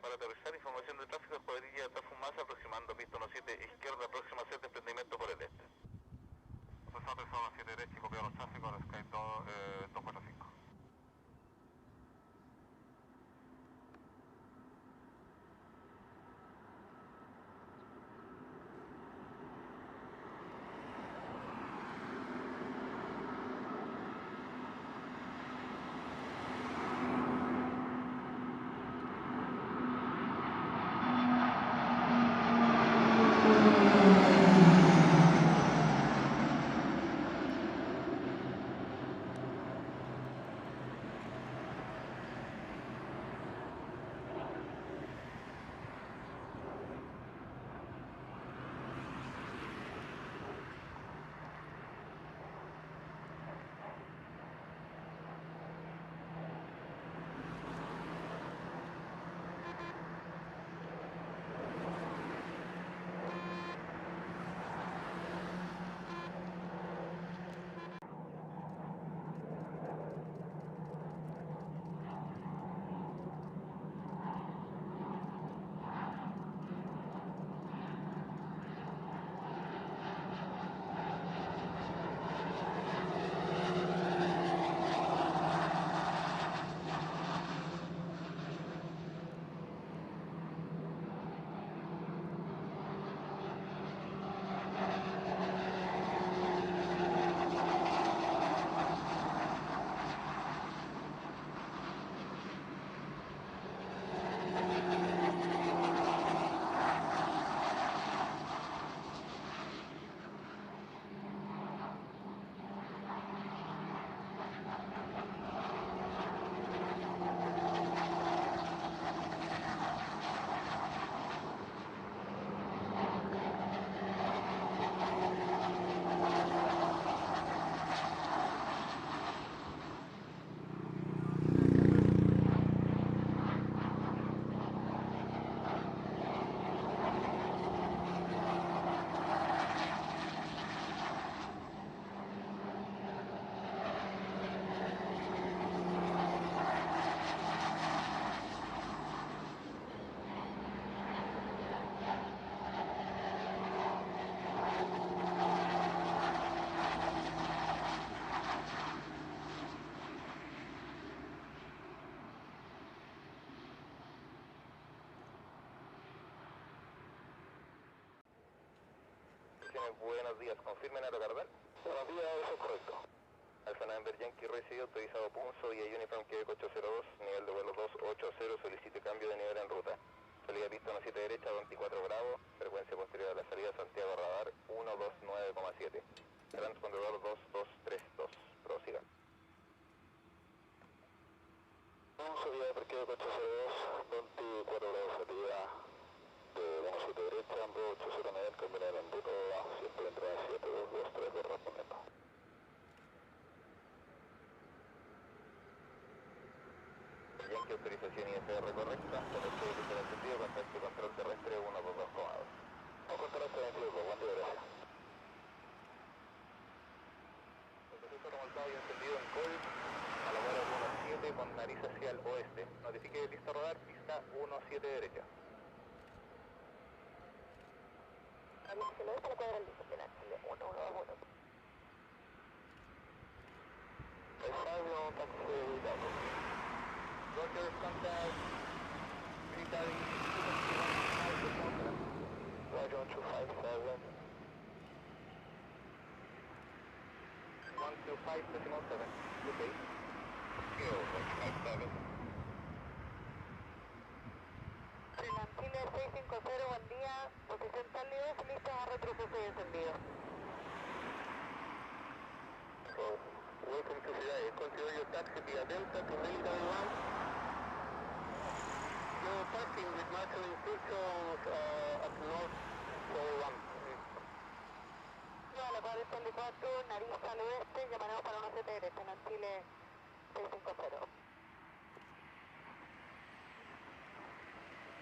para aterrizar, información de tráfico, escuadrilla Tafumasa aproximando pista 17 izquierda, próxima a hacer desprendimiento por el este. Profesor, zona 7 derecha y copiado los tráficos, Sky 245. Buenos días, confirmen aerocardal. Buenos días, eso es correcto. Alfa November Yankee recibido, autorizado Punzo, vía Uniform Quebec 802, nivel de vuelo 280, solicite cambio de nivel en ruta. Salida pista 17 derecha, 24 Bravo, frecuencia posterior a la salida Santiago Radar 129,7. Transpondedor 2232, prosiga. Punzo, vía Uniform Quebec 802, 24 Bravo, salida de 17 derecha, Bravo 80 nivel, terminal en ruta, siempre entrada 7223 correspondiendo. Yankee, autorización IFR correcta, contacto de pista encendido, contacto y control terrestre 122 comados. Control terrestre 122, buen día, gracias. Proceso remolcado y encendido en call, a la hora 17 con nariz hacia el oeste. Notifique de pista rodar, pista 17 derecha. Nariz hacia el oeste, la cuadra lista, delante, 121. Estadio, taxi, dato. Roger, contact, military, 257. Roger, 257. 125.7. Good day. Kilo, 257. Chile 650, buen día. Posición tal nivel, listos a retroceso y encendido. So, welcome to Ciudad. Consider your taxi via Delta to Military One. No parking with marshal instructions at North 41. No, la 44, nariz al oeste, llamaremos para 17 derecha, en Chile 650.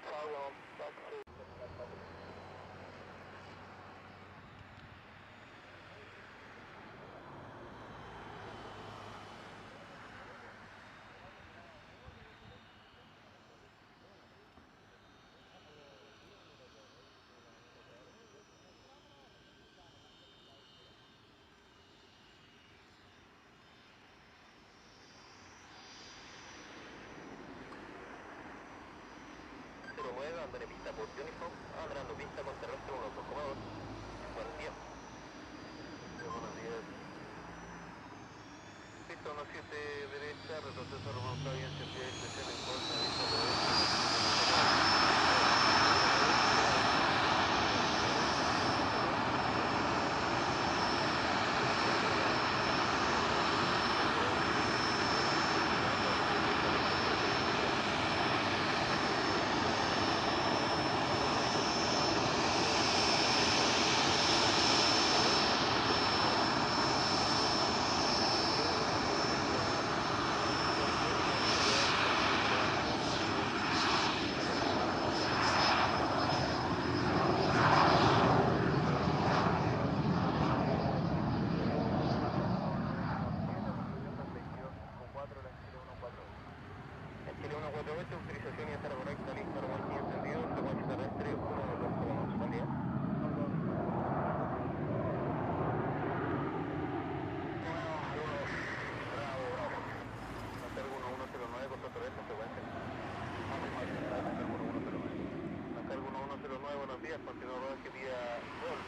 Follow, taxi. 09, abandone pista por Uniform, abandonando pista con terrestre 12,2. Buen día. Buenos días. Pista 17 derecha, retroceso remolcado y en sentido de dirección en Golf, me avisa lo de... Chile 148, autorización y estar correcta, listo, remolque y encendido, secuencia terrestre 122,2. Buen día. Nacar 1109, contacto terrestre, secuencia. Nacar 1109. Nacar 1109, buenos días, continúa rodaje vía Golf.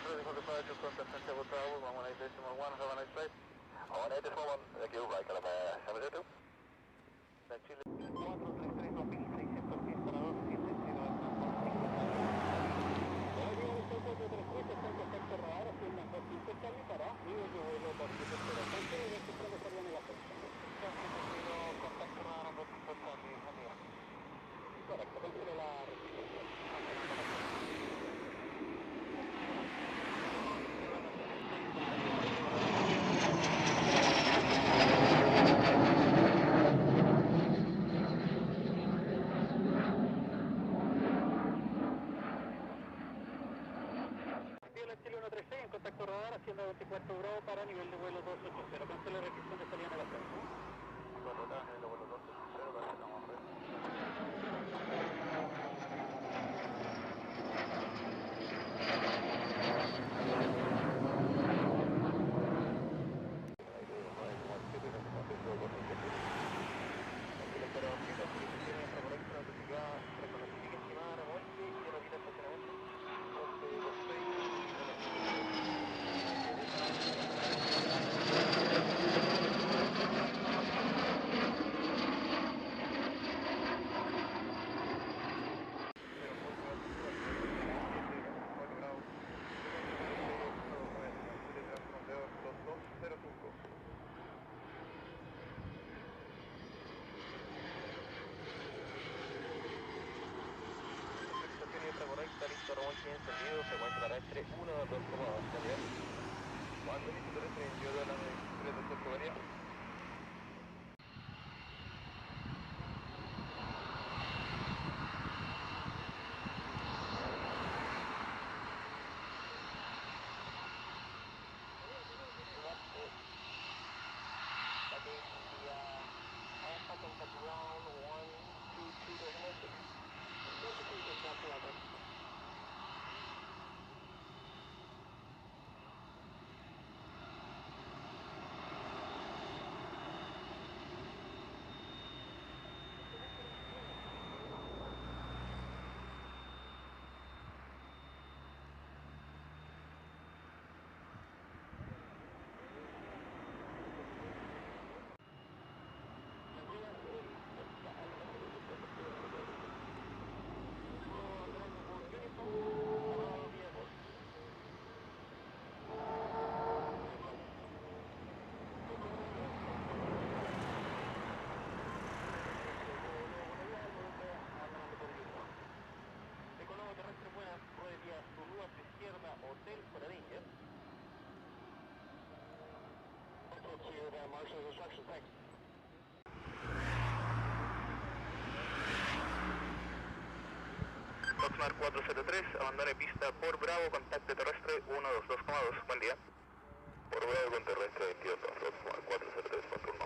Ready for departure, contact Santiago Tower, 118.1, have a nice flight. 118.1, thank you, right, Calama, 702. Chile 433, 2610 para 270 al transporte. Hola, llega el 433, está en contacto radar, haciendo 250 para, nivel de vuelo 270, Sánchez, y después que salían en la fecha. Contacto radar 250, buen día. Correcto, cancele la registración. Chile 136 en contacto radar, haciendo 24 Bravo para nivel de vuelo 280. Cancela restricción de salida en el ascenso. 4 acá, nivel de vuelo 280, cancelamos reconocible estimada remolque y retira estacionamiento. 2205. Estación y entra correcta, listo, remolque encendido, secuencia terrestre 122,2, buen día. Cuando listo terrestre individual a 328, buen día. Baggage via Alpha contact ground 122 decimal 6. 122 decimal 11. Foxmar 403, abandone pista por Bravo, contacto terrestre 122,2. Buen día. Por Bravo con terrestre 22, Foxmar 403 con turno.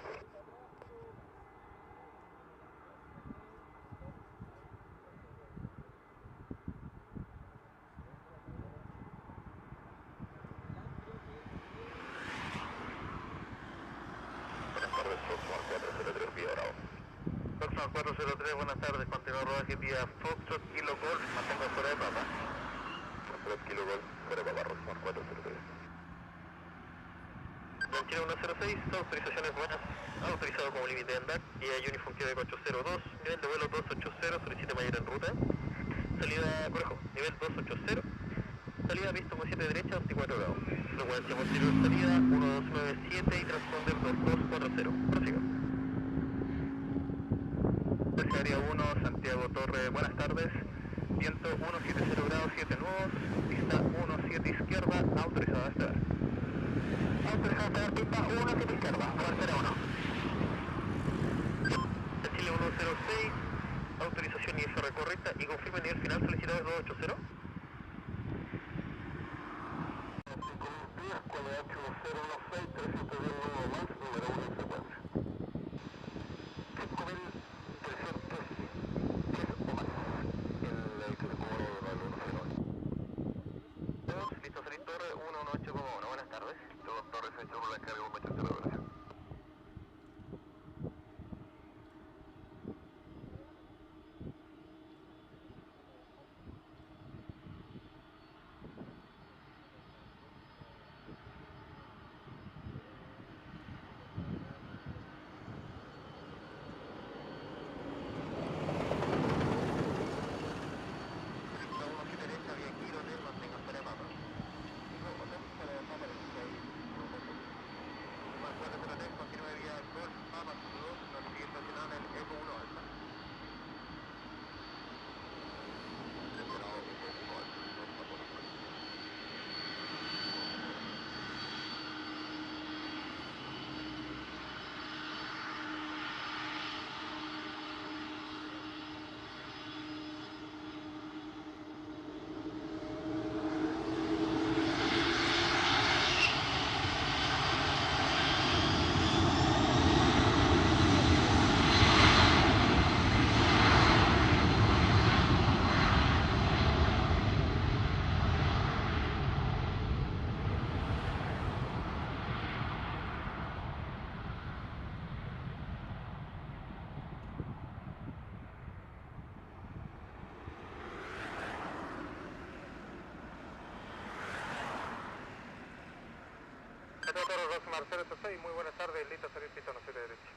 Buenas tardes, Foxmar 403, vía Bravo. Foxmar 403, buenas tardes, continúa rodaje vía Foxtrot Kilo Golf, mantengo fuera de papa. Foxtrot Kilo Golf, fuera de papa, Foxmar 403. Chile 106, autorizaciones buenas, autorizado como límite de andar, vía Uniform Quebec 802, nivel de vuelo 280, solicite mayor en ruta, salida, correjo, nivel 280, salida visto con 7 derecha, 24 grados, frecuencia posterior salida 1297 y transponder 2240, prosiga. Área 1, Santiago Torre, buenas tardes, viento 170 grados 7 nudos, pista 17 izquierda, autorizada a estar. Autorizada a estar, pista 17 izquierda, frontera 1. Chile 106, autorización IFR correcta y confirme nivel final solicitado 280. Cualidad 8016, 310 nudo más, número 1 en secuencia. 5310 o más, el circuito del 109. Listo, salir torre 118,1, buenas tardes. Todos torres hecho por la carga 180 de operación. Torre Rosemar 086, muy buenas tardes, listo, salir pista 17 derecha.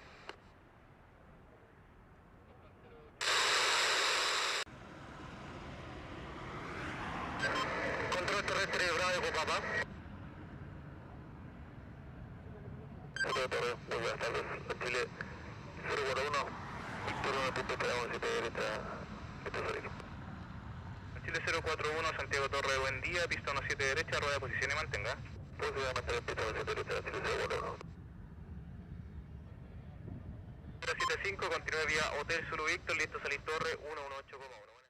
Control terrestre Bravo de Copapa. Control torre, muy buenas tardes, Chile 041, Víctor 1.7 derecha, listo, salir. Chile 041, Santiago Torre, buen día, pista 17 derecha, rueda de posición y mantenga. Pues voy a mantener pista 17 derecha, Chile 041. 075, continúe vía Hotel Zulu Víctor, listo, salir torre 118,1.